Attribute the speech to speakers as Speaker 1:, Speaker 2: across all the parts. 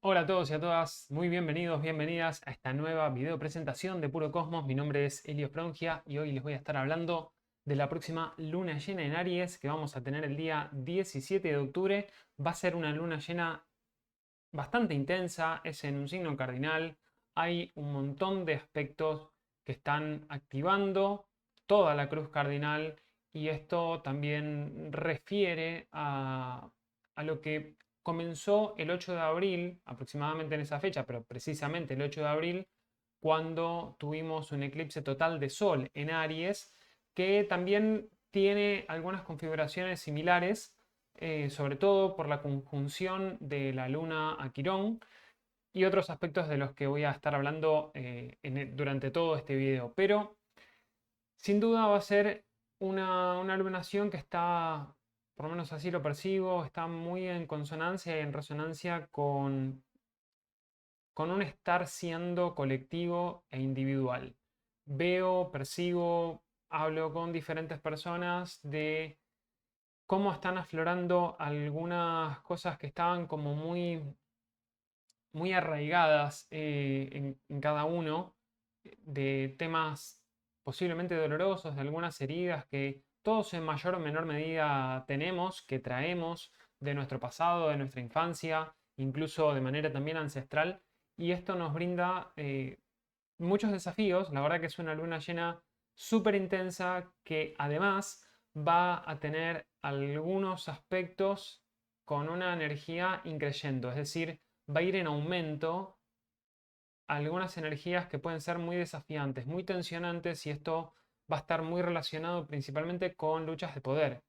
Speaker 1: Hola a todos y a todas, muy bienvenidos, bienvenidas a esta nueva video presentación de Puro Cosmos. Mi nombre es Elio Frongia y hoy les voy a estar hablando de la próxima luna llena en Aries que vamos a tener el día 17 de octubre. Va a ser una luna llena bastante intensa, es en un signo cardinal. Hay un montón de aspectos que están activando toda la cruz cardinal y esto también refiere a lo que comenzó el 8 de abril, aproximadamente en esa fecha, pero precisamente el 8 de abril, cuando tuvimos un eclipse total de Sol en Aries, que también tiene algunas configuraciones similares, sobre todo por la conjunción de la Luna a Quirón y otros aspectos de los que voy a estar hablando durante todo este video. Pero sin duda va a ser una iluminación que está, por lo menos así lo percibo, está muy en consonancia y en resonancia con un estar siendo colectivo e individual. Veo, percibo, hablo con diferentes personas de cómo están aflorando algunas cosas que estaban como muy arraigadas en cada uno, de temas posiblemente dolorosos, de algunas heridas que todos en mayor o menor medida tenemos, que traemos de nuestro pasado, de nuestra infancia, incluso de manera también ancestral. Y esto nos brinda muchos desafíos. La verdad que es una luna llena súper intensa que además va a tener algunos aspectos con una energía increyendo, es decir, va a ir en aumento algunas energías que pueden ser muy desafiantes, muy tensionantes, y esto va a estar muy relacionado principalmente con luchas de poder.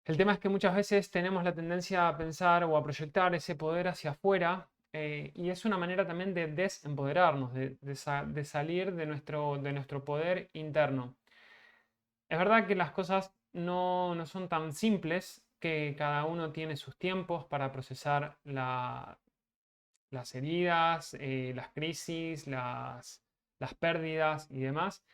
Speaker 1: El tema es que muchas veces tenemos la tendencia a pensar o a proyectar ese poder hacia afuera, y es una manera también de desempoderarnos, de salir de nuestro poder interno. Es verdad que las cosas no son tan simples, que cada uno tiene sus tiempos para procesar las heridas, las crisis, las pérdidas y demás.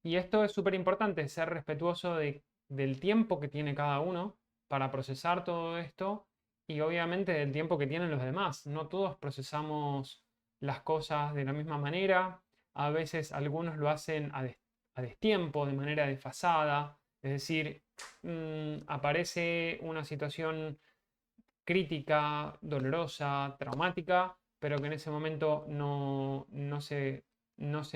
Speaker 1: Y esto es súper importante, ser respetuoso del tiempo que tiene cada uno para procesar todo esto y obviamente del tiempo que tienen los demás. No todos procesamos las cosas de la misma manera. A veces algunos lo hacen a destiempo, de manera desfasada. Es decir, aparece una situación crítica, dolorosa, traumática, pero que en ese momento no se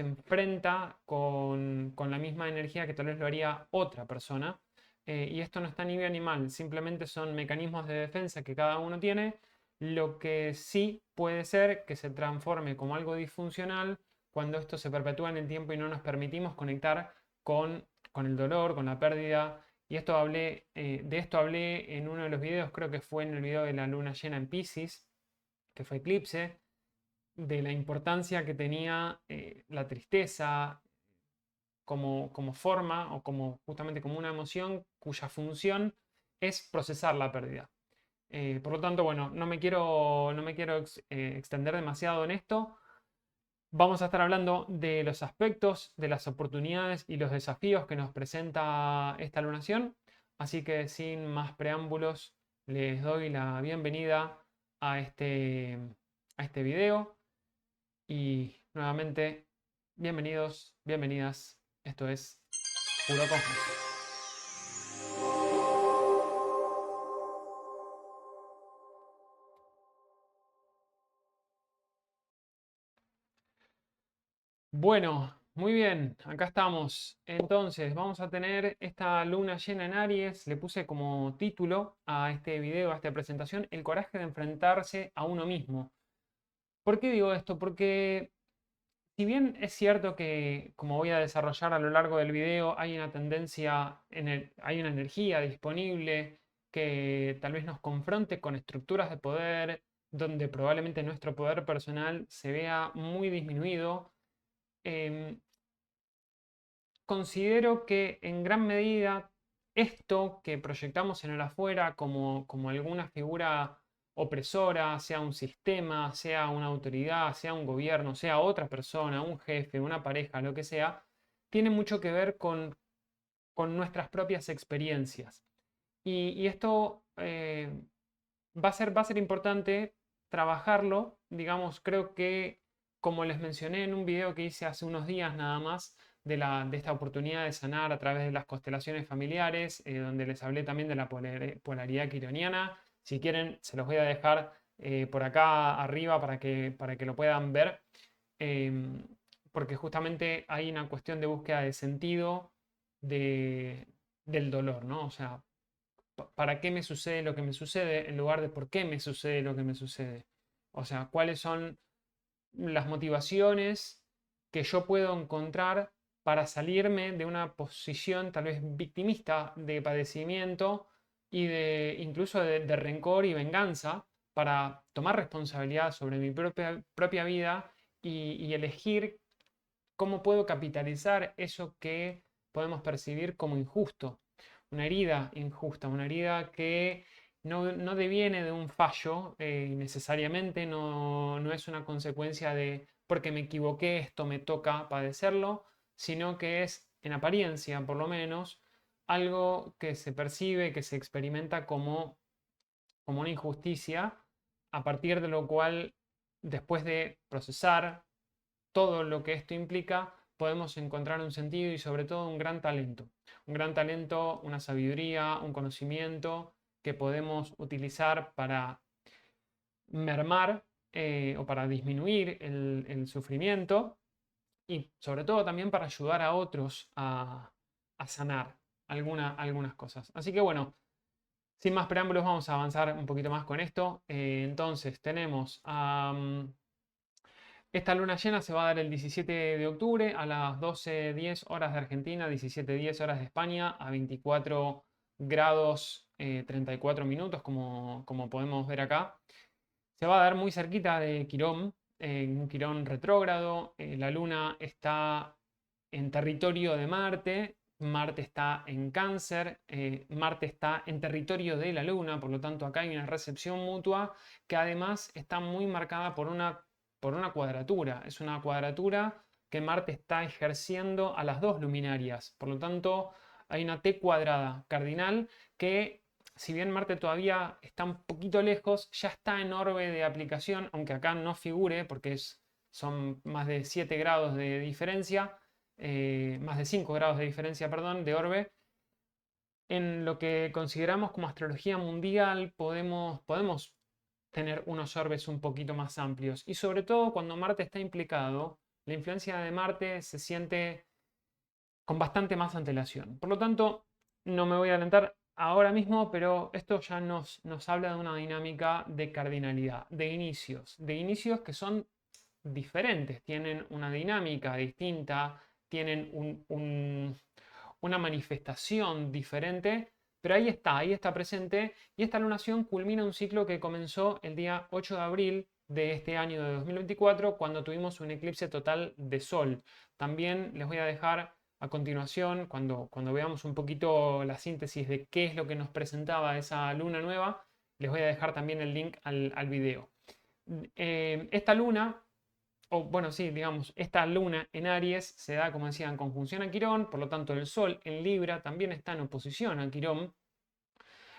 Speaker 1: enfrenta con la misma energía que tal vez lo haría otra persona. Y esto no está ni bien ni mal, simplemente son mecanismos de defensa que cada uno tiene. Lo que sí puede ser que se transforme como algo disfuncional cuando esto se perpetúa en el tiempo y no nos permitimos conectar con el dolor, con la pérdida. Y de esto hablé en uno de los videos, creo que fue en el video de la luna llena en Piscis, que fue eclipse, de la importancia que tenía la tristeza como forma o justamente como una emoción cuya función es procesar la pérdida. Por lo tanto, bueno, no me quiero extender demasiado en esto. Vamos a estar hablando de los aspectos, de las oportunidades y los desafíos que nos presenta esta lunación. Así que sin más preámbulos, les doy la bienvenida a este video. Y nuevamente, bienvenidos, bienvenidas. Esto es Puro Cosmos. Bueno, muy bien, acá estamos. Entonces, vamos a tener esta luna llena en Aries. Le puse como título a este video, a esta presentación, el coraje de enfrentarse a uno mismo. ¿Por qué digo esto? Porque si bien es cierto que, como voy a desarrollar a lo largo del video, hay una tendencia, hay una energía disponible que tal vez nos confronte con estructuras de poder, donde probablemente nuestro poder personal se vea muy disminuido. em, Considero que en gran medida esto que proyectamos en el afuera como alguna figura opresora, sea un sistema, sea una autoridad, sea un gobierno, sea otra persona, un jefe, una pareja, lo que sea, tiene mucho que ver con nuestras propias experiencias. Y esto va a ser importante trabajarlo. Digamos, creo que, como les mencioné en un video que hice hace unos días nada más, de esta oportunidad de sanar a través de las constelaciones familiares, donde les hablé también de la polaridad quironiana. Si quieren, se los voy a dejar por acá arriba para que lo puedan ver. Em, Porque justamente hay una cuestión de búsqueda de sentido del dolor, ¿no? O sea, ¿para qué me sucede lo que me sucede en lugar de por qué me sucede lo que me sucede? O sea, ¿cuáles son las motivaciones que yo puedo encontrar para salirme de una posición tal vez victimista de padecimiento y de incluso de rencor y venganza, para tomar responsabilidad sobre mi propia vida y elegir cómo puedo capitalizar eso que podemos percibir como injusto? Una herida injusta, una herida que no deviene de un fallo necesariamente, no es una consecuencia de porque me equivoqué, esto me toca padecerlo, sino que es, en apariencia por lo menos, algo que se percibe, que se experimenta como una injusticia, a partir de lo cual, después de procesar todo lo que esto implica, podemos encontrar un sentido y sobre todo un gran talento. Un gran talento, una sabiduría, un conocimiento que podemos utilizar para mermar o para disminuir el sufrimiento, y sobre todo también para ayudar a otros a sanar algunas cosas. Así que bueno, sin más preámbulos, vamos a avanzar un poquito más con esto. Entonces tenemos esta luna llena se va a dar el 17 de octubre a las 12:10 horas de Argentina, 17:10 horas de España, a 24 grados 34 minutos, como podemos ver acá. Se va a dar muy cerquita de Quirón, en un Quirón retrógrado. La luna está en territorio de Marte, Marte está en Cáncer, Marte está en territorio de la luna, por lo tanto acá hay una recepción mutua que además está muy marcada por una cuadratura. Es una cuadratura que Marte está ejerciendo a las dos luminarias. Por lo tanto, hay una T cuadrada cardinal que, si bien Marte todavía está un poquito lejos, ya está en orbe de aplicación, aunque acá no figure porque son más de 7 grados de diferencia, más de 5 grados de diferencia, perdón, de orbe. En lo que consideramos como astrología mundial, podemos tener unos orbes un poquito más amplios. Y sobre todo cuando Marte está implicado, la influencia de Marte se siente con bastante más antelación. Por lo tanto, no me voy a adelantar ahora mismo, pero esto ya nos habla de una dinámica de cardinalidad, de inicios que son diferentes, tienen una dinámica distinta, tienen una manifestación diferente, pero ahí está presente, y esta lunación culmina un ciclo que comenzó el día 8 de abril de este año de 2024, cuando tuvimos un eclipse total de Sol. También les voy a dejar a continuación, cuando veamos un poquito la síntesis de qué es lo que nos presentaba esa luna nueva, les voy a dejar también el link al video. Esta luna, o bueno, sí, digamos, esta luna en Aries se da, como decía, en conjunción a Quirón, por lo tanto el Sol en Libra también está en oposición a Quirón.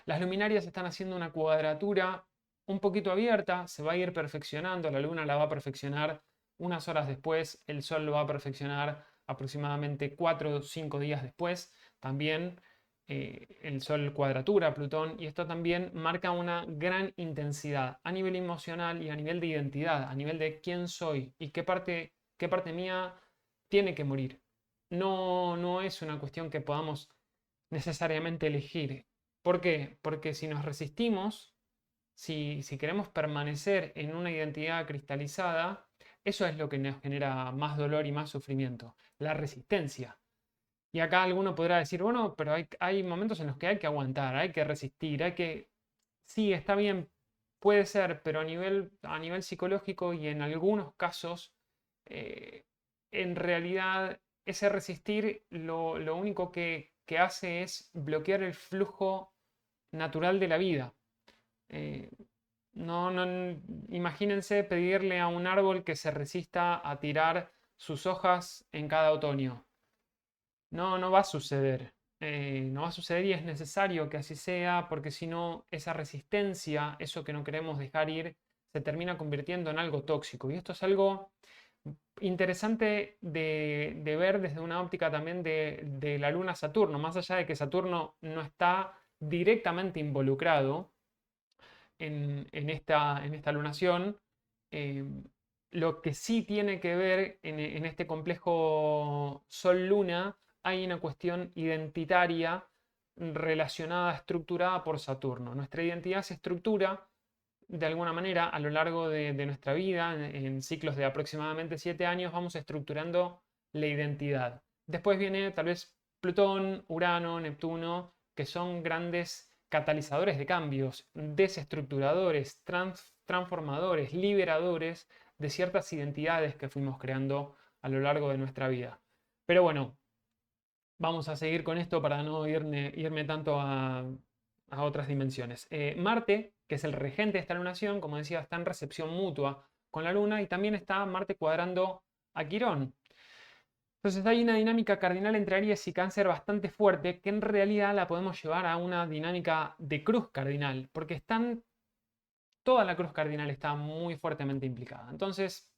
Speaker 1: Las luminarias están haciendo una cuadratura un poquito abierta, se va a ir perfeccionando, la luna la va a perfeccionar unas horas después, el Sol lo va a perfeccionar aproximadamente 4 o 5 días después, también el Sol cuadratura a Plutón, y esto también marca una gran intensidad a nivel emocional y a nivel de identidad, a nivel de quién soy y qué parte mía tiene que morir. No es una cuestión que podamos necesariamente elegir. ¿Por qué? Porque si nos resistimos, si queremos permanecer en una identidad cristalizada, eso es lo que nos genera más dolor y más sufrimiento, la resistencia. Y acá alguno podrá decir, bueno, pero hay momentos en los que hay que aguantar, hay que resistir, hay que... Sí, está bien, puede ser, pero a nivel psicológico y en algunos casos, eh, en realidad ese resistir lo único que hace es bloquear el flujo natural de la vida. Eh, Imagínense pedirle a un árbol que se resista a tirar sus hojas en cada otoño. No va a suceder. No va a suceder, y es necesario que así sea, porque si no, esa resistencia, eso que no queremos dejar ir, se termina convirtiendo en algo tóxico. Y esto es algo interesante de ver desde una óptica también de la luna Saturno, más allá de que Saturno no está directamente involucrado en esta lunación. eh, lo que sí tiene que ver en este complejo Sol-Luna, hay una cuestión identitaria relacionada, estructurada por Saturno. Nuestra identidad se estructura de alguna manera a lo largo de nuestra vida, en ciclos de aproximadamente 7 años, vamos estructurando la identidad. Después viene tal vez Plutón, Urano, Neptuno, que son grandes catalizadores de cambios, desestructuradores, transformadores, liberadores de ciertas identidades que fuimos creando a lo largo de nuestra vida. Pero bueno, vamos a seguir con esto para no irme tanto a otras dimensiones. Marte, que es el regente de esta lunación, como decía, está en recepción mutua con la Luna y también está Marte cuadrando a Quirón. Entonces hay una dinámica cardinal entre Aries y Cáncer bastante fuerte que en realidad la podemos llevar a una dinámica de cruz cardinal, porque toda la cruz cardinal está muy fuertemente implicada. Entonces,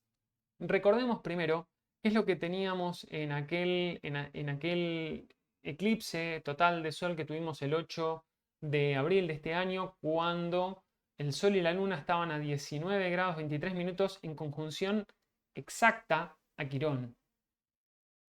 Speaker 1: recordemos primero qué es lo que teníamos en aquel eclipse total de Sol que tuvimos el 8 de abril de este año, cuando el Sol y la Luna estaban a 19 grados 23 minutos en conjunción exacta a Quirón.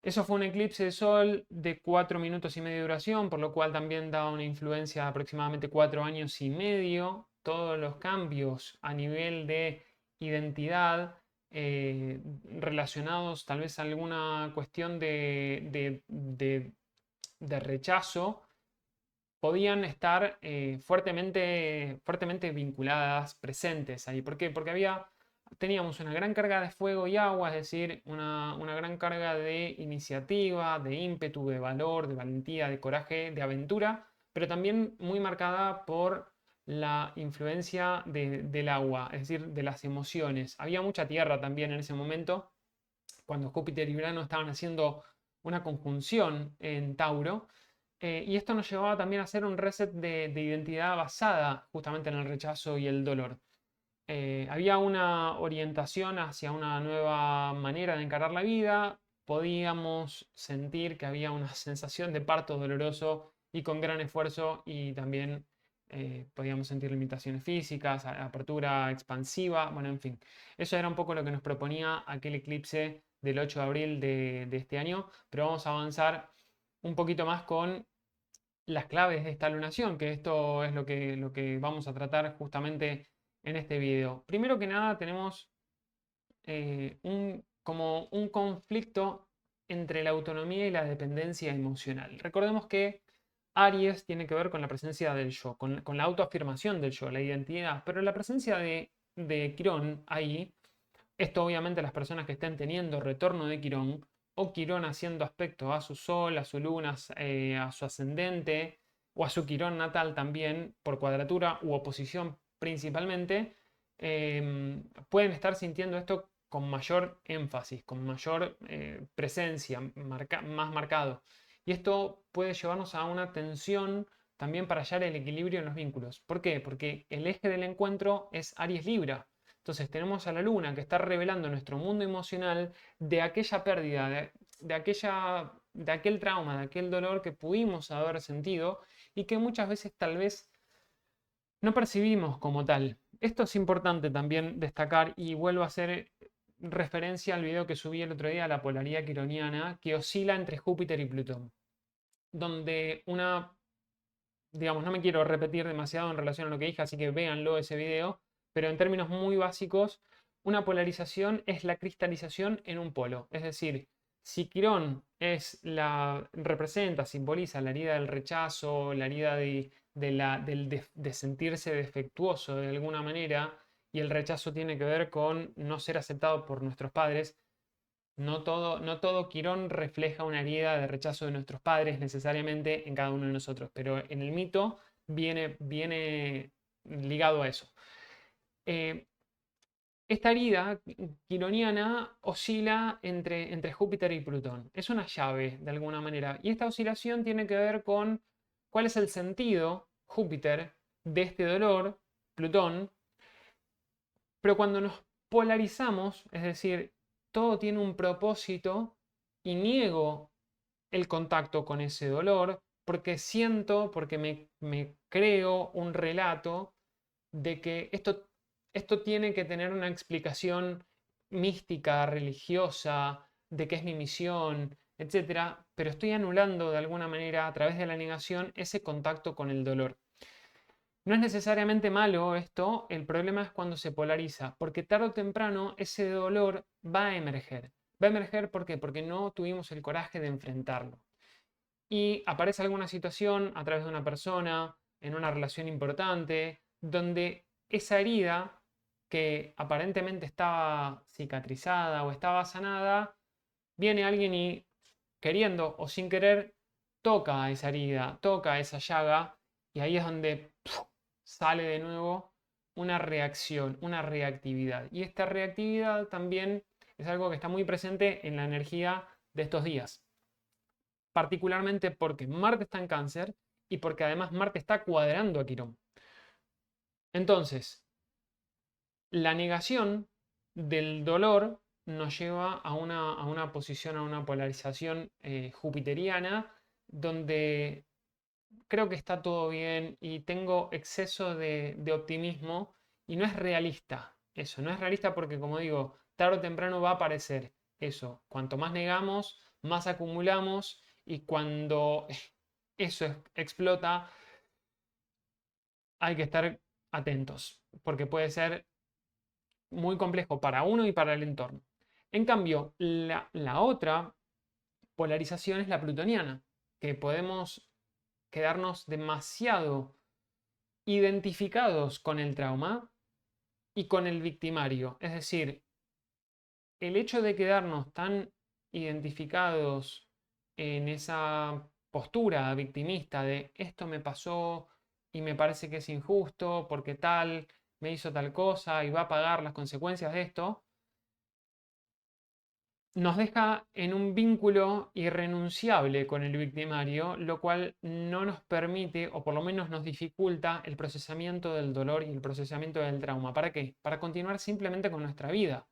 Speaker 1: Eso fue un eclipse de Sol de 4 minutos y medio de duración, por lo cual también daba una influencia de aproximadamente 4 años y medio. Todos los cambios a nivel de identidad relacionados tal vez a alguna cuestión de rechazo podían estar fuertemente vinculadas, presentes ahí. ¿Por qué? Porque teníamos una gran carga de fuego y agua, es decir, una gran carga de iniciativa, de ímpetu, de valor, de valentía, de coraje, de aventura, pero también muy marcada por la influencia del agua, es decir, de las emociones. Había mucha tierra también en ese momento, cuando Júpiter y Urano estaban haciendo una conjunción en Tauro. Y esto nos llevaba también a hacer un reset de identidad basada justamente en el rechazo y el dolor. Había una orientación hacia una nueva manera de encarar la vida. Podíamos sentir que había una sensación de parto doloroso y con gran esfuerzo, y también podíamos sentir limitaciones físicas, apertura expansiva, bueno, en fin. Eso era un poco lo que nos proponía aquel eclipse del 8 de abril de este año, pero vamos a avanzar un poquito más con las claves de esta lunación, que esto es lo que vamos a tratar justamente en este video. Primero que nada tenemos como un conflicto entre la autonomía y la dependencia emocional. Recordemos que Aries tiene que ver con la presencia del yo, con la autoafirmación del yo, la identidad, pero la presencia de Quirón ahí, esto obviamente las personas que estén teniendo retorno de Quirón o Quirón haciendo aspecto a su Sol, a su Luna, a su ascendente o a su Quirón natal también por cuadratura u oposición principalmente, pueden estar sintiendo esto con mayor énfasis, con mayor presencia, más marcado. Y esto puede llevarnos a una tensión también para hallar el equilibrio en los vínculos. ¿Por qué? Porque el eje del encuentro es Aries Libra. Entonces tenemos a la Luna que está revelando nuestro mundo emocional de aquella pérdida, de aquel trauma, de aquel dolor que pudimos haber sentido y que muchas veces tal vez no percibimos como tal. Esto es importante también destacar, y vuelvo a hacer referencia al video que subí el otro día, la polaridad quironiana, que oscila entre Júpiter y Plutón, donde digamos, no me quiero repetir demasiado en relación a lo que dije, así que véanlo ese video, pero en términos muy básicos, una polarización es la cristalización en un polo. Es decir, si Quirón representa, simboliza la herida del rechazo, la herida de sentirse defectuoso de alguna manera, y el rechazo tiene que ver con no ser aceptado por nuestros padres. No todo Quirón refleja una herida de rechazo de nuestros padres necesariamente en cada uno de nosotros, pero en el mito viene ligado a eso. Eh, esta herida quironiana oscila entre Júpiter y Plutón. Es una llave de alguna manera. Y esta oscilación tiene que ver con cuál es el sentido, Júpiter, de este dolor, Plutón, Pero cuando nos polarizamos, es decir, todo tiene un propósito y niego el contacto con ese dolor porque siento, porque me creo un relato de que esto tiene que tener una explicación mística, religiosa, de qué es mi misión, etcétera, pero estoy anulando de alguna manera a través de la negación ese contacto con el dolor. No es necesariamente malo esto, el problema es cuando se polariza, porque tarde o temprano ese dolor va a emerger. Va a emerger ¿por qué? Porque no tuvimos el coraje de enfrentarlo. Y aparece alguna situación a través de una persona, en una relación importante, donde esa herida que aparentemente estaba cicatrizada o estaba sanada, viene alguien y queriendo o sin querer toca esa herida, toca esa llaga y ahí es donde sale de nuevo una reacción, una reactividad. Y esta reactividad también es algo que está muy presente en la energía de estos días. Particularmente porque Marte está en Cáncer y porque además Marte está cuadrando a Quirón. Entonces, la negación del dolor nos lleva a una posición, a una polarización jupiteriana, donde creo que está todo bien y tengo exceso de optimismo y no es realista eso, no es realista porque como digo, tarde o temprano va a aparecer eso. Cuanto más negamos, más acumulamos y cuando eso explota, hay que estar atentos porque puede ser muy complejo para uno y para el entorno. En cambio, la otra polarización es la plutoniana, que podemos quedarnos demasiado identificados con el trauma y con el victimario. Es decir, el hecho de quedarnos tan identificados en esa postura victimista de esto me pasó y me parece que es injusto porque tal me hizo tal cosa y va a pagar las consecuencias de esto, nos deja en un vínculo irrenunciable con el victimario, lo cual no nos permite, o por lo menos nos dificulta, el procesamiento del dolor y el procesamiento del trauma. ¿Para qué? Para continuar simplemente con nuestra vida.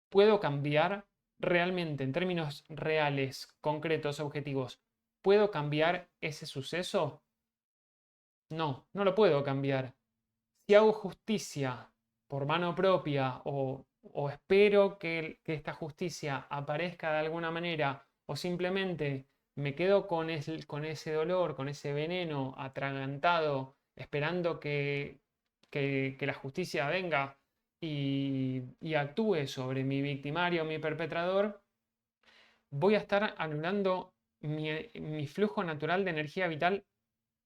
Speaker 1: ¿Puedo cambiar realmente, en términos reales, concretos, objetivos? ¿Puedo cambiar ese suceso? No, no lo puedo cambiar. Si hago justicia por mano propia o espero que esta justicia aparezca de alguna manera o simplemente me quedo con ese dolor, con ese veneno atragantado, esperando que la justicia venga y actúe sobre mi victimario, mi perpetrador, voy a estar anulando mi flujo natural de energía vital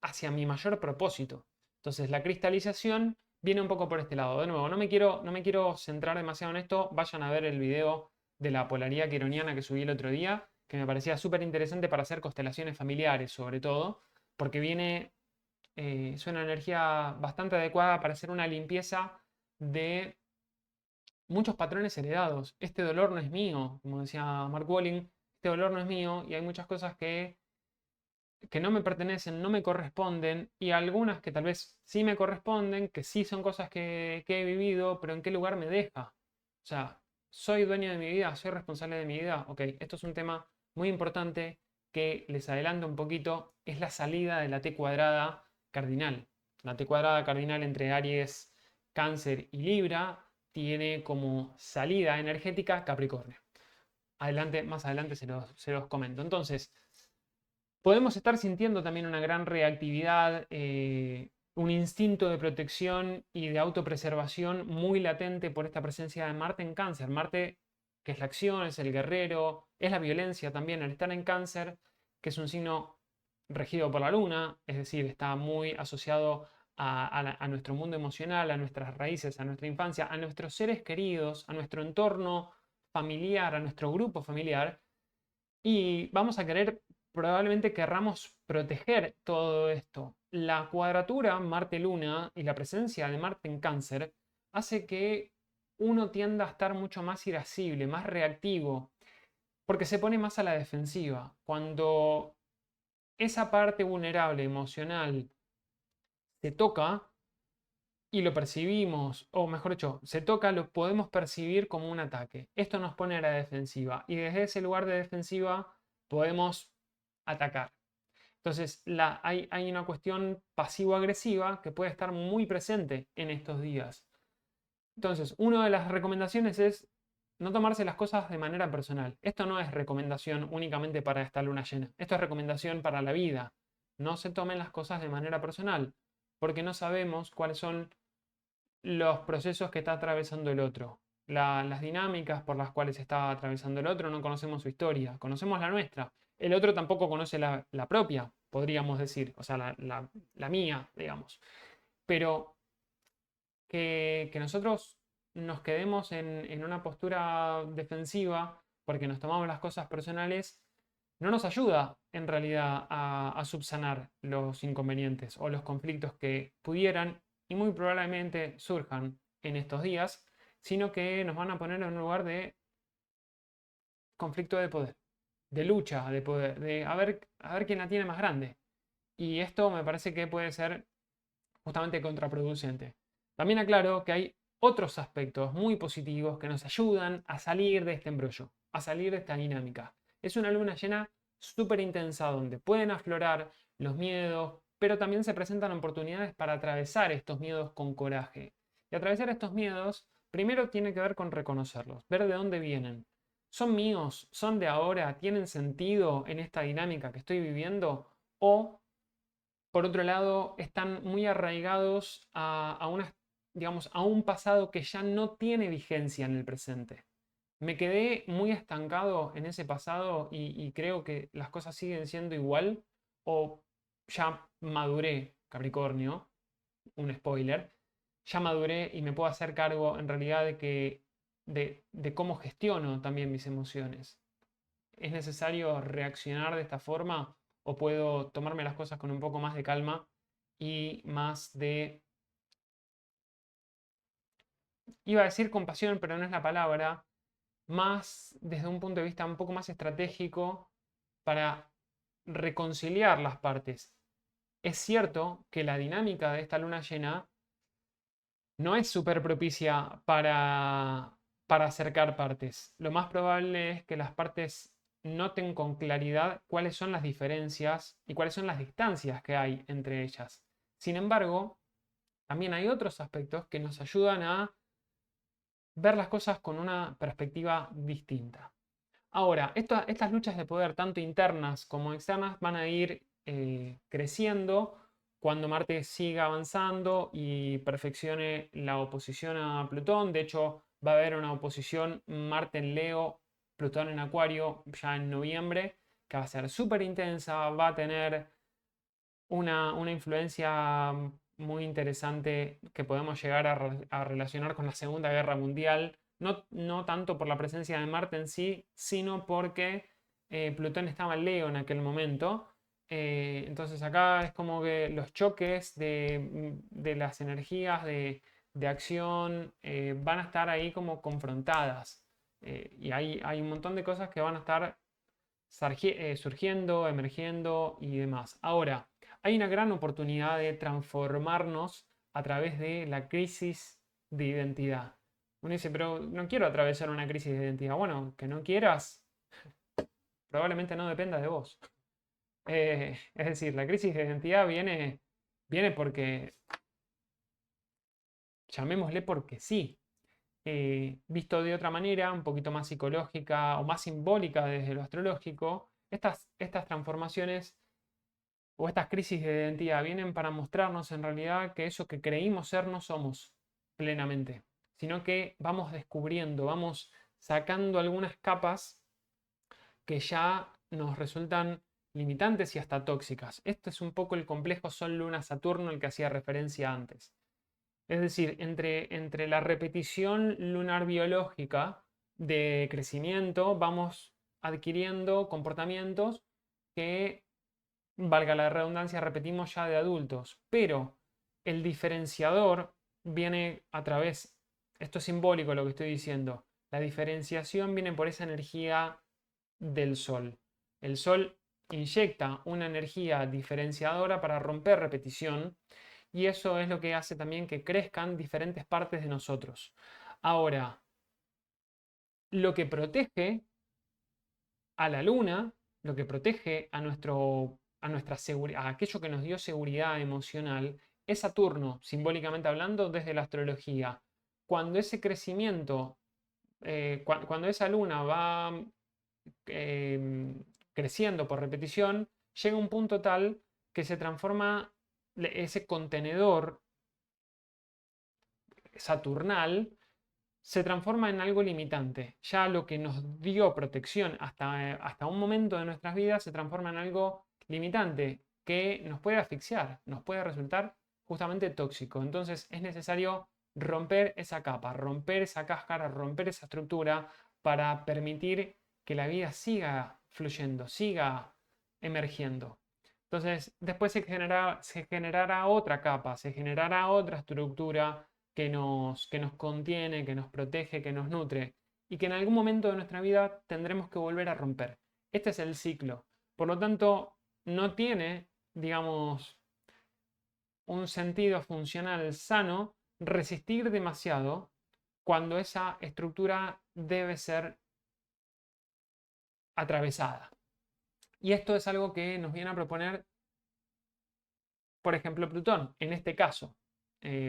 Speaker 1: hacia mi mayor propósito. Entonces la cristalización viene un poco por este lado. De nuevo, no me quiero centrar demasiado en esto. Vayan a ver el video de la polaridad quironiana que subí el otro día, que me parecía súper interesante para hacer constelaciones familiares, sobre todo, porque es una energía bastante adecuada para hacer una limpieza de muchos patrones heredados. Este dolor no es mío, como decía Mark Walling, este dolor no es mío y hay muchas cosas que no me pertenecen, no me corresponden, y algunas que tal vez sí me corresponden, que sí son cosas que he vivido, pero ¿en qué lugar me deja? O sea, ¿soy dueño de mi vida? ¿Soy responsable de mi vida? Ok, esto es un tema muy importante que les adelanto un poquito, es la salida de la T cuadrada cardinal. La T cuadrada cardinal entre Aries, Cáncer y Libra tiene como salida energética Capricornio. Más adelante se los comento. Entonces, podemos estar sintiendo también una gran reactividad, un instinto de protección y de autopreservación muy latente por esta presencia de Marte en Cáncer. Marte, que es la acción, es el guerrero, es la violencia también al estar en Cáncer, que es un signo regido por la Luna, es decir, está muy asociado a nuestro mundo emocional, a nuestras raíces, a nuestra infancia, a nuestros seres queridos, a nuestro entorno familiar, a nuestro grupo familiar. Y vamos a querer, probablemente querramos proteger todo esto. La cuadratura Marte-Luna y la presencia de Marte en Cáncer hace que uno tienda a estar mucho más irascible, más reactivo, porque se pone más a la defensiva. Cuando esa parte vulnerable emocional se toca, y lo percibimos, o mejor dicho, se toca, lo podemos percibir como un ataque. Esto nos pone a la defensiva y desde ese lugar de defensiva podemos atacar. Entonces, hay una cuestión pasivo-agresiva que puede estar muy presente en estos días. Entonces, una de las recomendaciones es no tomarse las cosas de manera personal. Esto no es recomendación únicamente para esta luna llena. Esto es recomendación para la vida. No se tomen las cosas de manera personal, porque no sabemos cuáles son los procesos que está atravesando el otro. Las dinámicas por las cuales está atravesando el otro, no conocemos su historia, conocemos la nuestra. El otro tampoco conoce la propia, podríamos decir, o sea, la mía, digamos. Pero que nosotros nos quedemos en una postura defensiva porque nos tomamos las cosas personales, no nos ayuda en realidad a subsanar los inconvenientes o los conflictos que pudieran y muy probablemente surjan en estos días, sino que nos van a poner en un lugar de conflicto de poder, de lucha de poder, de a ver quién la tiene más grande. Y esto me parece que puede ser justamente contraproducente. También aclaro que hay otros aspectos muy positivos que nos ayudan a salir de este embrollo, a salir de esta dinámica. Es una luna llena súper intensa donde pueden aflorar los miedos, pero también se presentan oportunidades para atravesar estos miedos con coraje. Y atravesar estos miedos, primero tiene que ver con reconocerlos, ver de dónde vienen. ¿Son míos? ¿Son de ahora? ¿Tienen sentido en esta dinámica que estoy viviendo? ¿O por otro lado, están muy arraigados digamos, a un pasado que ya no tiene vigencia en el presente? Me quedé muy estancado en ese pasado y creo que las cosas siguen siendo igual, o ya maduré, Capricornio, un spoiler, ya maduré y me puedo hacer cargo en realidad de cómo gestiono también mis emociones. ¿Es necesario reaccionar de esta forma o puedo tomarme las cosas con un poco más de calma y más iba a decir compasión, pero no es la palabra, más desde un punto de vista un poco más estratégico para reconciliar las partes? Es cierto que la dinámica de esta luna llena no es súper propicia para acercar partes. Lo más probable es que las partes noten con claridad cuáles son las diferencias y cuáles son las distancias que hay entre ellas. Sin embargo, también hay otros aspectos que nos ayudan a ver las cosas con una perspectiva distinta. Ahora, estas luchas de poder, tanto internas como externas, van a ir creciendo cuando Marte siga avanzando y perfeccione la oposición a Plutón. De hecho, va a haber una oposición Marte en Leo, Plutón en Acuario ya en noviembre, que va a ser súper intensa, va a tener una influencia muy interesante que podemos llegar a relacionar con la Segunda Guerra Mundial. No tanto por la presencia de Marte en sí, sino porque Plutón estaba en Leo en aquel momento. Entonces acá es como que los choques de las energías de acción van a estar ahí como confrontadas. Y hay un montón de cosas que van a estar surgiendo, emergiendo y demás. Ahora, hay una gran oportunidad de transformarnos a través de la crisis de identidad. Uno dice, pero no quiero atravesar una crisis de identidad. Bueno, que no quieras, probablemente no dependa de vos. Es decir, la crisis de identidad viene porque, llamémosle porque sí. Visto de otra manera, un poquito más psicológica o más simbólica desde lo astrológico, estas transformaciones o estas crisis de identidad vienen para mostrarnos en realidad que eso que creímos ser no somos plenamente, sino que vamos descubriendo, vamos sacando algunas capas que ya nos resultan limitantes y hasta tóxicas. Este es un poco el complejo Sol-Luna-Saturno al que hacía referencia antes. Es decir, entre la repetición lunar biológica de crecimiento, vamos adquiriendo comportamientos que, valga la redundancia, repetimos ya de adultos. Pero el diferenciador viene a través, esto es simbólico lo que estoy diciendo, la diferenciación viene por esa energía del Sol. El Sol inyecta una energía diferenciadora para romper repetición y eso es lo que hace también que crezcan diferentes partes de nosotros. Ahora, lo que protege a la luna, lo que protege a nuestra seguridad, a aquello que nos dio seguridad emocional, es Saturno, simbólicamente hablando, desde la astrología. Cuando ese crecimiento, cuando esa luna va creciendo por repetición, llega un punto tal que se transforma ese contenedor saturnal se transforma en algo limitante. Ya lo que nos dio protección hasta un momento de nuestras vidas se transforma en algo limitante que nos puede asfixiar, nos puede resultar justamente tóxico. Entonces es necesario romper esa capa, romper esa cáscara, romper esa estructura para permitir que la vida siga fluyendo, siga emergiendo. Entonces, después se generará otra capa, se generará otra estructura que nos contiene, que nos protege, que nos nutre y que en algún momento de nuestra vida tendremos que volver a romper. Este es el ciclo. Por lo tanto, no tiene, digamos, un sentido funcional sano resistir demasiado cuando esa estructura debe ser atravesada. Y esto es algo que nos viene a proponer, por ejemplo, Plutón, en este caso,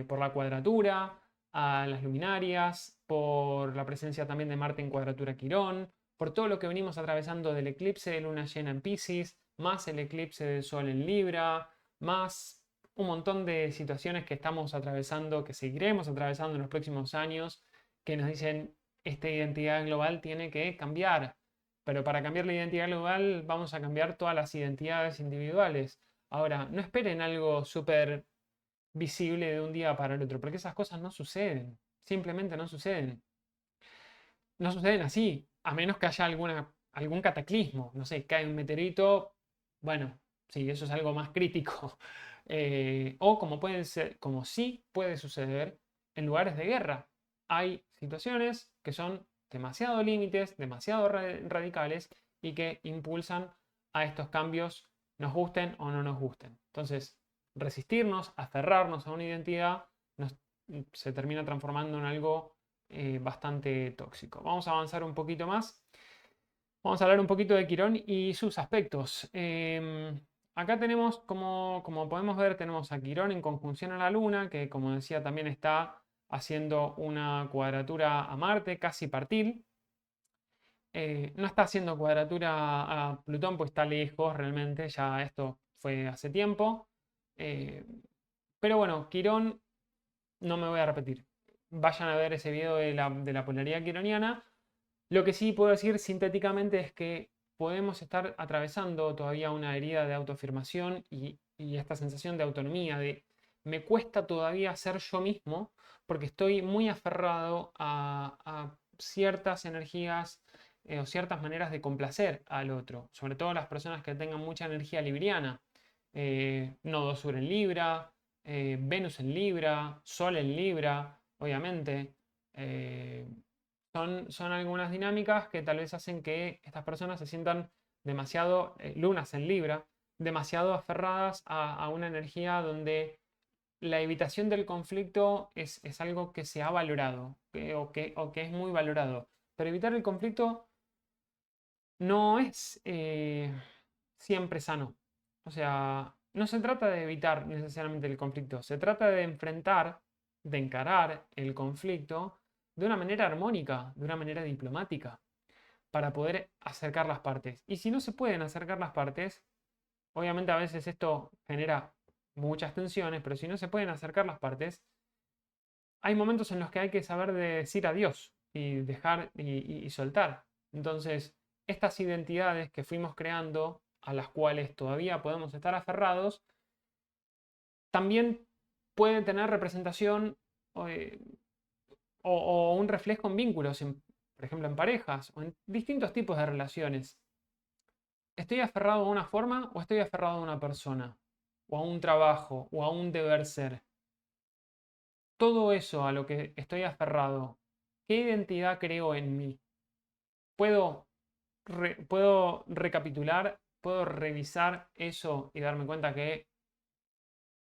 Speaker 1: por la cuadratura a las luminarias, por la presencia también de Marte en cuadratura Quirón, por todo lo que venimos atravesando del eclipse de luna llena en Piscis, más el eclipse del Sol en Libra, más un montón de situaciones que estamos atravesando, que seguiremos atravesando en los próximos años, que nos dicen esta identidad global tiene que cambiar. Pero para cambiar la identidad global vamos a cambiar todas las identidades individuales. Ahora, no esperen algo súper visible de un día para el otro, porque esas cosas no suceden, simplemente no suceden. No suceden así, a menos que haya algún cataclismo, no sé, cae un meteorito, bueno, sí, eso es algo más crítico. O como puede ser, como sí puede suceder en lugares de guerra. Hay situaciones que son demasiado límites, demasiado radicales y que impulsan a estos cambios, nos gusten o no nos gusten. Entonces, resistirnos, aferrarnos a una identidad, se termina transformando en algo bastante tóxico. Vamos a avanzar un poquito más. Vamos a hablar un poquito de Quirón y sus aspectos. Acá tenemos, como podemos ver, tenemos a Quirón en conjunción a la Luna, que como decía también está haciendo una cuadratura a Marte, casi partil. No está haciendo cuadratura a Plutón, pues está lejos realmente, ya esto fue hace tiempo. Pero bueno, Quirón, no me voy a repetir. Vayan a ver ese video de la polaridad quironiana. Lo que sí puedo decir sintéticamente es que podemos estar atravesando todavía una herida de autoafirmación y esta sensación de autonomía, de me cuesta todavía ser yo mismo porque estoy muy aferrado a ciertas energías o ciertas maneras de complacer al otro, sobre todo las personas que tengan mucha energía libriana. Nodo Sur en Libra, Venus en Libra, Sol en Libra, obviamente. Son algunas dinámicas que tal vez hacen que estas personas se sientan demasiado, lunas en Libra, demasiado aferradas a una energía donde la evitación del conflicto es algo que se ha valorado o que es muy valorado. Pero evitar el conflicto no es siempre sano. O sea, no se trata de evitar necesariamente el conflicto, se trata de enfrentar, de encarar el conflicto de una manera armónica, de una manera diplomática, para poder acercar las partes. Y si no se pueden acercar las partes, obviamente a veces esto genera muchas tensiones, pero si no se pueden acercar las partes, hay momentos en los que hay que saber decir adiós y dejar y soltar. Entonces, estas identidades que fuimos creando, a las cuales todavía podemos estar aferrados, también pueden tener representación eh, o un reflejo en vínculos, por ejemplo, en parejas o en distintos tipos de relaciones. ¿Estoy aferrado a una forma o estoy aferrado a una persona? O a un trabajo o a un deber ser. Todo eso a lo que estoy aferrado, ¿qué identidad creo en mí? ¿Puedo, puedo recapitular, puedo revisar eso y darme cuenta que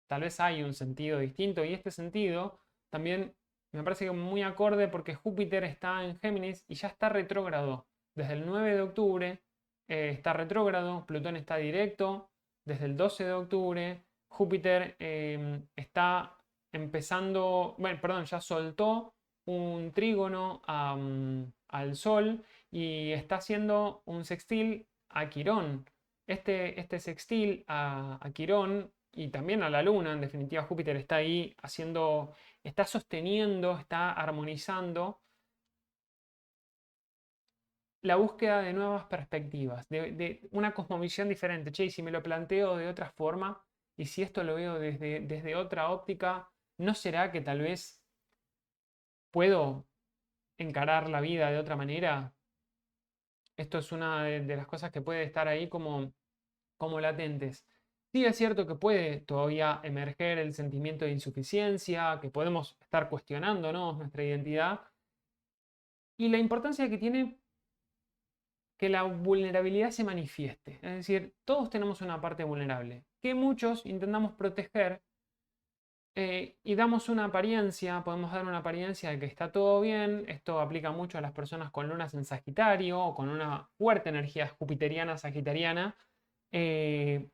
Speaker 1: tal vez hay un sentido distinto y este sentido también me parece que muy acorde porque Júpiter está en Géminis y ya está retrógrado. Desde el 9 de octubre está retrógrado, Plutón está directo desde el 12 de octubre, Júpiter está empezando, bueno, perdón, ya soltó un trígono al Sol y está haciendo un sextil a Quirón. Este sextil a Quirón y también a la Luna, en definitiva Júpiter está ahí haciendo, está sosteniendo, está armonizando la búsqueda de nuevas perspectivas, de una cosmovisión diferente. Che, y si me lo planteo de otra forma, y si esto lo veo desde otra óptica, ¿no será que tal vez puedo encarar la vida de otra manera? Esto es una de las cosas que puede estar ahí como latentes. Sí es cierto que puede todavía emerger el sentimiento de insuficiencia, que podemos estar cuestionándonos nuestra identidad y la importancia que tiene que la vulnerabilidad se manifieste. Es decir, todos tenemos una parte vulnerable que muchos intentamos proteger y damos una apariencia, podemos dar una apariencia de que está todo bien. Esto aplica mucho a las personas con lunas en Sagitario o con una fuerte energía jupiteriana, sagitariana, eh,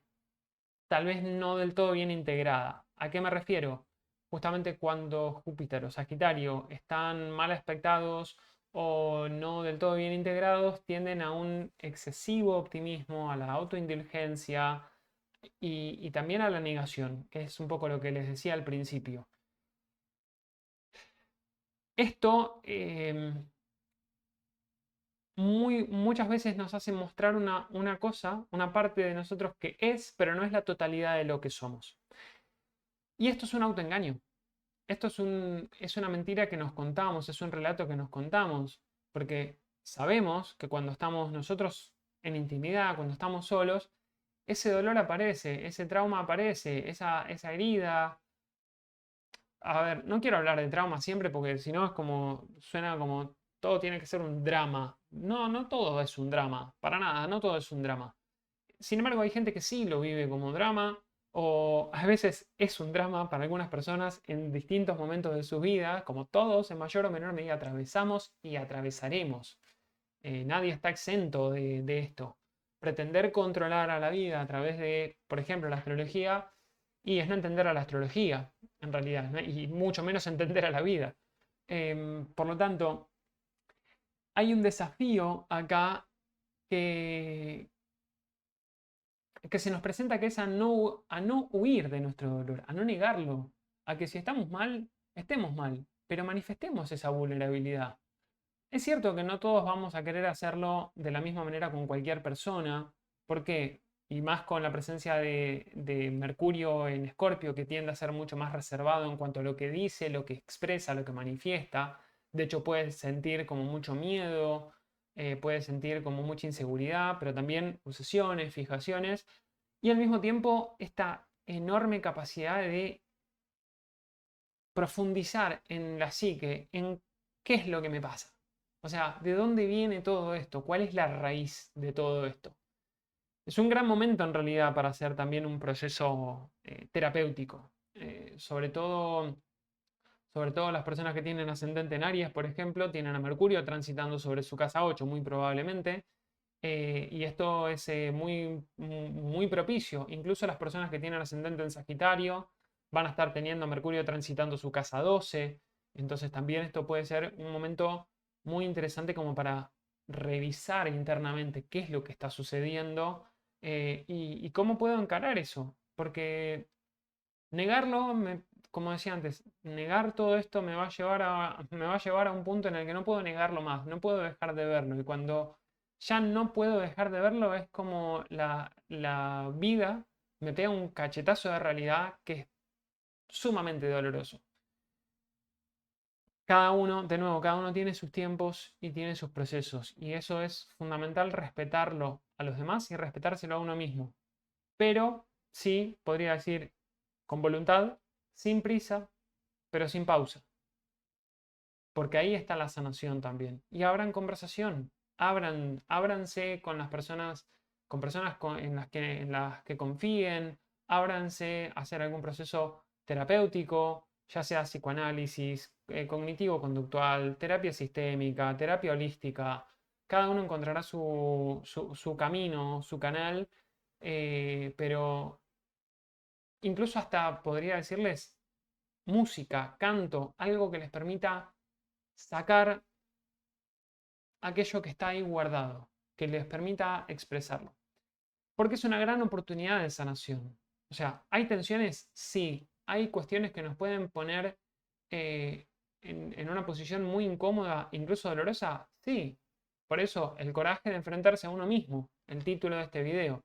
Speaker 1: tal vez no del todo bien integrada. ¿A qué me refiero? Justamente cuando Júpiter o Sagitario están mal aspectados o no del todo bien integrados, tienden a un excesivo optimismo, a la autoindulgencia y también a la negación, que es un poco lo que les decía al principio. Esto muchas veces nos hace mostrar una cosa, una parte de nosotros que es, pero no es la totalidad de lo que somos. Y esto es un autoengaño. Esto es una mentira que nos contamos, es un relato que nos contamos, porque sabemos que cuando estamos nosotros en intimidad, cuando estamos solos, ese dolor aparece, ese trauma aparece, esa herida. A ver, no quiero hablar de trauma siempre porque si no es como, suena como todo tiene que ser un drama. No, no todo es un drama, para nada, no todo es un drama. Sin embargo, hay gente que sí lo vive como drama, o a veces es un drama para algunas personas en distintos momentos de su vida, como todos en mayor o menor medida atravesamos y atravesaremos. Nadie está exento de esto. Pretender controlar a la vida a través de, por ejemplo, la astrología, y es no entender a la astrología, en realidad, ¿no? Y mucho menos entender a la vida. Por lo tanto, hay un desafío acá que, que se nos presenta, que es a no huir de nuestro dolor, a no negarlo, a que si estamos mal, estemos mal, pero manifestemos esa vulnerabilidad. Es cierto que no todos vamos a querer hacerlo de la misma manera con cualquier persona. ¿Por qué? Y más con la presencia de Mercurio en Escorpio, que tiende a ser mucho más reservado en cuanto a lo que dice, lo que expresa, lo que manifiesta. De hecho, puedes sentir como mucho miedo, puedes sentir como mucha inseguridad, pero también obsesiones, fijaciones. Y al mismo tiempo, esta enorme capacidad de profundizar en la psique, en qué es lo que me pasa. O sea, ¿de dónde viene todo esto? ¿Cuál es la raíz de todo esto? Es un gran momento en realidad para hacer también un proceso terapéutico. Sobre todo las personas que tienen ascendente en Aries, por ejemplo, tienen a Mercurio transitando sobre su casa 8 muy probablemente. Y esto es muy propicio. Incluso las personas que tienen ascendente en Sagitario van a estar teniendo a Mercurio transitando su casa 12. Entonces también esto puede ser un momento muy interesante como para revisar internamente qué es lo que está sucediendo y cómo puedo encarar eso. Porque negarlo, como decía antes, negar todo esto me va a llevar a un punto en el que no puedo negarlo más, no puedo dejar de verlo. Y cuando ya no puedo dejar de verlo, es como la vida me pega un cachetazo de realidad que es sumamente doloroso. Cada uno, de nuevo, cada uno tiene sus tiempos y tiene sus procesos. Y eso es fundamental respetarlo a los demás y respetárselo a uno mismo. Pero sí, podría decir, con voluntad, sin prisa, pero sin pausa. Porque ahí está la sanación también. Y abran conversación, ábranse con las personas, con personas en las que confíen, ábranse a hacer algún proceso terapéutico, ya sea psicoanálisis, cognitivo-conductual, terapia sistémica, terapia holística. Cada uno encontrará su camino, su canal, pero incluso hasta podría decirles música, canto, algo que les permita sacar aquello que está ahí guardado, que les permita expresarlo. Porque es una gran oportunidad de sanación. O sea, ¿hay tensiones? Sí. ¿Hay cuestiones que nos pueden poner eh, en una posición muy incómoda, incluso dolorosa? Sí. Por eso, el coraje de enfrentarse a uno mismo, el título de este video.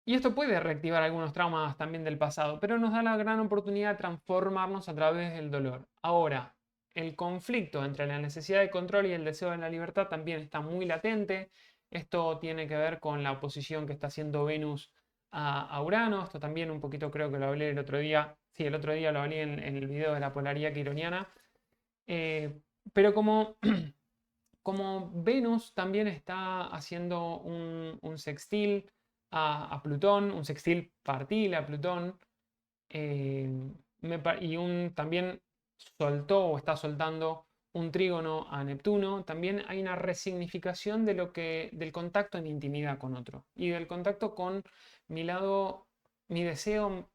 Speaker 1: Y esto puede reactivar algunos traumas también del pasado, pero nos da la gran oportunidad de transformarnos a través del dolor. Ahora, el conflicto entre la necesidad de control y el deseo de la libertad también está muy latente. Esto tiene que ver con la oposición que está haciendo Venus a Urano. Esto también un poquito creo que lo hablé el otro día. Sí, el otro día lo hablé en el video de la polaridad quironiana. Pero como Venus también está haciendo un sextil a Plutón, un sextil partil a Plutón, eh, y también soltó o está soltando un trígono a Neptuno, también hay una resignificación del contacto en intimidad con otro y del contacto con mi lado, mi deseo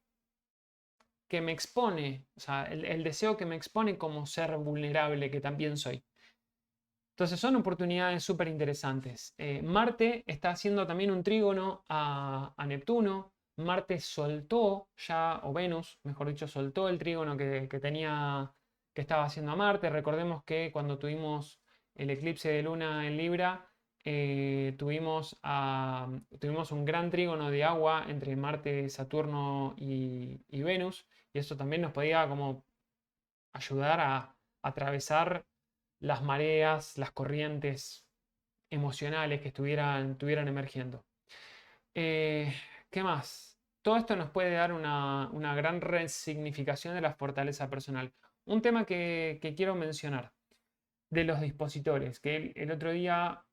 Speaker 1: que me expone, o sea, el deseo que me expone como ser vulnerable que también soy. Entonces son oportunidades súper interesantes. Marte está haciendo también un trígono a Neptuno. Marte soltó ya, o Venus, mejor dicho, soltó el trígono que estaba haciendo a Marte. Recordemos que cuando tuvimos el eclipse de luna en Libra, tuvimos un gran trígono de agua entre Marte, Saturno y Venus. Y eso también nos podía como ayudar a atravesar las mareas, las corrientes emocionales que estuvieran emergiendo. Eh, ¿Qué más? Todo esto nos puede dar una gran resignificación de la fortaleza personal. Un tema que quiero mencionar de los dispositores, que el otro día,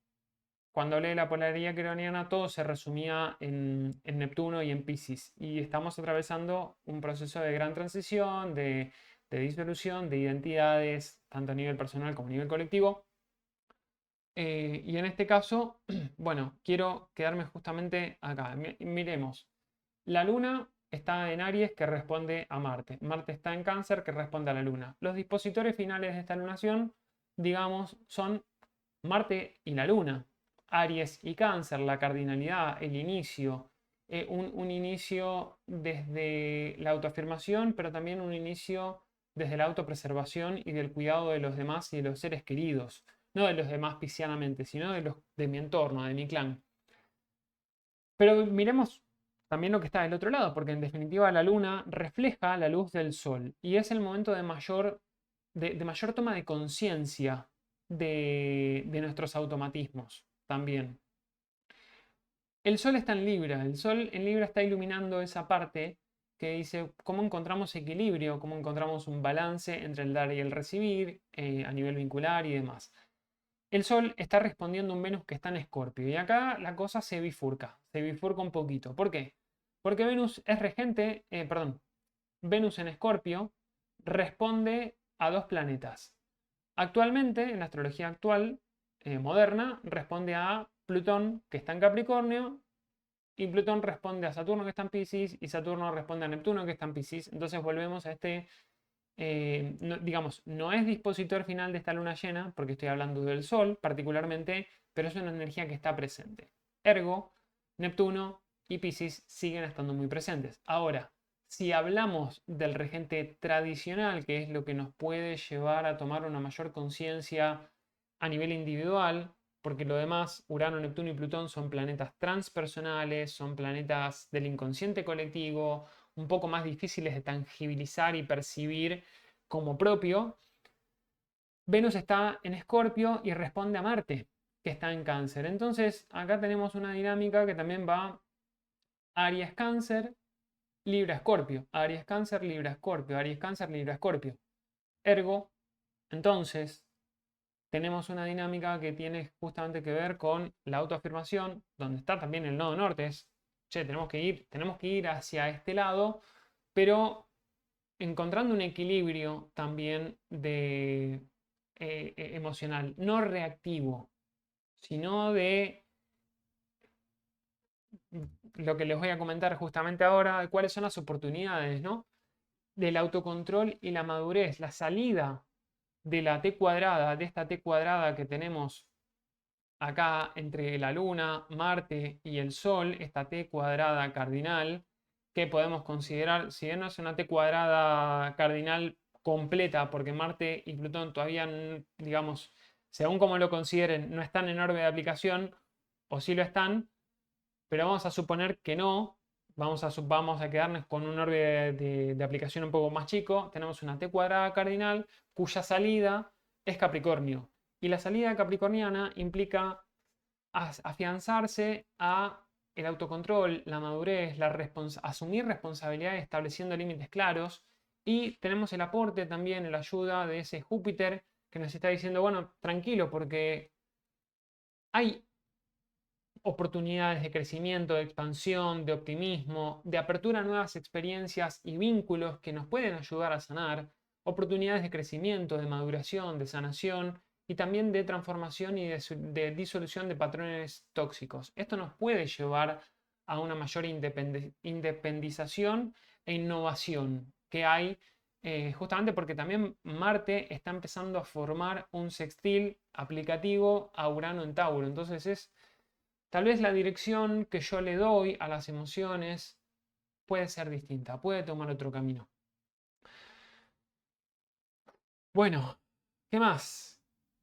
Speaker 1: cuando hablé de la polaridad quironiana, todo se resumía en Neptuno y en Piscis. Y estamos atravesando un proceso de gran transición, de disolución de identidades, tanto a nivel personal como a nivel colectivo. Y en este caso, bueno, quiero quedarme justamente acá. Miremos, la Luna está en Aries, que responde a Marte. Marte está en Cáncer, que responde a la Luna. Los dispositores finales de esta lunación, digamos, son Marte y la Luna. Aries y Cáncer, la cardinalidad, el inicio. Un inicio desde la autoafirmación, pero también un inicio desde la autopreservación y del cuidado de los demás y de los seres queridos. No de los demás piscianamente, sino de mi entorno, de mi clan. Pero miremos también lo que está del otro lado, porque en definitiva la luna refleja la luz del sol y es el momento de mayor toma de conciencia de nuestros automatismos también. El sol está en Libra, el sol en Libra está iluminando esa parte que dice cómo encontramos equilibrio, cómo encontramos un balance entre el dar y el recibir a nivel vincular y demás. El Sol está respondiendo a un Venus que está en Escorpio. Y acá la cosa se bifurca un poquito. ¿Por qué? Porque Venus es regente, perdón, Venus en Escorpio responde a dos planetas. Actualmente, en la astrología actual, moderna, responde a Plutón, que está en Capricornio, y Plutón responde a Saturno, que está en Piscis, y Saturno responde a Neptuno, que está en Piscis. Entonces volvemos a no, digamos, no es dispositor final de esta luna llena, porque estoy hablando del Sol particularmente, pero es una energía que está presente. Ergo, Neptuno y Piscis siguen estando muy presentes. Ahora, si hablamos del regente tradicional, que es lo que nos puede llevar a tomar una mayor conciencia a nivel individual, porque lo demás, Urano, Neptuno y Plutón son planetas transpersonales, son planetas del inconsciente colectivo, un poco más difíciles de tangibilizar y percibir como propio. Venus está en Escorpio y responde a Marte, que está en Cáncer. Entonces, acá tenemos una dinámica que también va Aries Cáncer, Libra Escorpio, Aries Cáncer, Libra Escorpio, Aries Cáncer, Libra Escorpio. Ergo, entonces, tenemos una dinámica que tiene justamente que ver con la autoafirmación, donde está también el nodo norte, es che, tenemos que ir hacia este lado, pero encontrando un equilibrio también emocional, no reactivo, sino de lo que les voy a comentar justamente ahora, de cuáles son las oportunidades, ¿no? Del autocontrol y la madurez, la salida de la T cuadrada, de esta T cuadrada que tenemos acá entre la Luna, Marte y el Sol, esta T cuadrada cardinal, que podemos considerar, si bien no es una T cuadrada cardinal completa, porque Marte y Plutón todavía, digamos, según como lo consideren, no están en órbita de aplicación, o sí lo están, pero vamos a suponer que no. Vamos a quedarnos con un órbita de aplicación un poco más chico. Tenemos una T cuadrada cardinal cuya salida es Capricornio. Y la salida capricorniana implica afianzarse a el autocontrol, la madurez, asumir responsabilidades estableciendo límites claros. Y tenemos el aporte también, la ayuda de ese Júpiter que nos está diciendo, bueno, tranquilo, porque hay oportunidades de crecimiento, de expansión, de optimismo, de apertura a nuevas experiencias y vínculos que nos pueden ayudar a sanar, oportunidades de crecimiento, de maduración, de sanación y también de transformación y de disolución de patrones tóxicos. Esto nos puede llevar a una mayor independización e innovación que hay, justamente porque también Marte está empezando a formar un sextil aplicativo a Urano en Tauro. Entonces tal vez la dirección que yo le doy a las emociones puede ser distinta, puede tomar otro camino. Bueno, ¿qué más?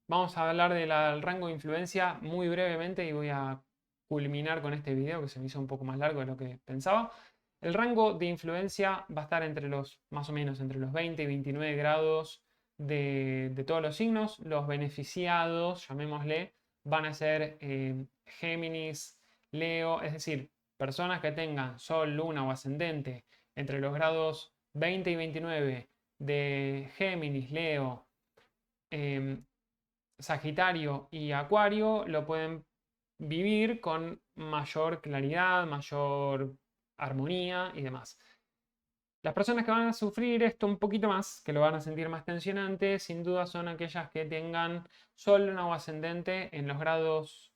Speaker 1: Vamos a hablar del rango de influencia muy brevemente y voy a culminar con este video que se me hizo un poco más largo de lo que pensaba. El rango de influencia va a estar entre más o menos entre los 20 y 29 grados de todos los signos. Los beneficiados, llamémosle, van a ser Géminis, Leo, es decir, personas que tengan Sol, Luna o ascendente entre los grados 20 y 29 de Géminis, Leo, Sagitario y Acuario lo pueden vivir con mayor claridad, mayor armonía y demás. Las personas que van a sufrir esto un poquito más, que lo van a sentir más tensionante, sin duda son aquellas que tengan Sol, Luna o ascendente en los grados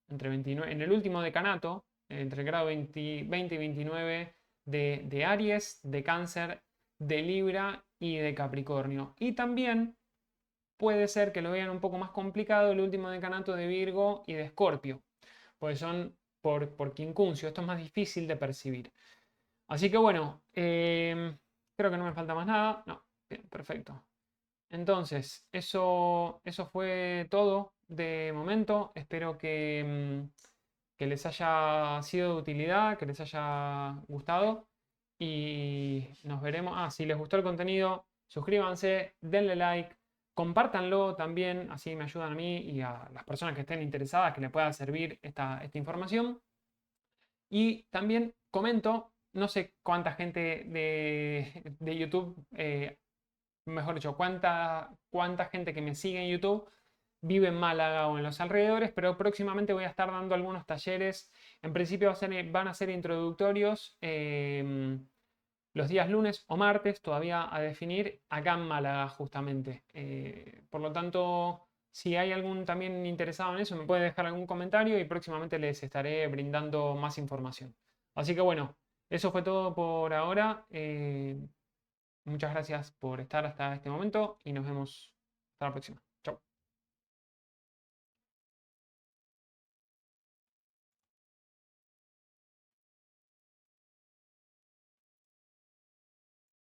Speaker 1: entre 29, en el último decanato, entre el grado 20 y 29 de Aries, de Cáncer, de Libra y de Capricornio. Y también puede ser que lo vean un poco más complicado el último decanato de Virgo y de Escorpio, porque son por quincuncio. Esto es más difícil de percibir. Así que bueno, creo que no me falta más nada. No, bien, perfecto. Entonces, eso fue todo de momento. Espero que les haya sido de utilidad, que les haya gustado. Y nos veremos. Ah, si les gustó el contenido, suscríbanse, denle like, compártanlo también, así me ayudan a mí y a las personas que estén interesadas que les pueda servir esta información. Y también comento, no sé cuánta gente de YouTube, mejor dicho, cuánta gente que me sigue en YouTube vive en Málaga o en los alrededores, pero próximamente voy a estar dando algunos talleres. En principio van a ser introductorios los días lunes o martes, todavía a definir, acá en Málaga justamente. Por lo tanto, si hay algún también interesado en eso, me puede dejar algún comentario y próximamente les estaré brindando más información. Así que bueno, eso fue todo por ahora. Muchas gracias por estar hasta este momento y nos vemos hasta la próxima.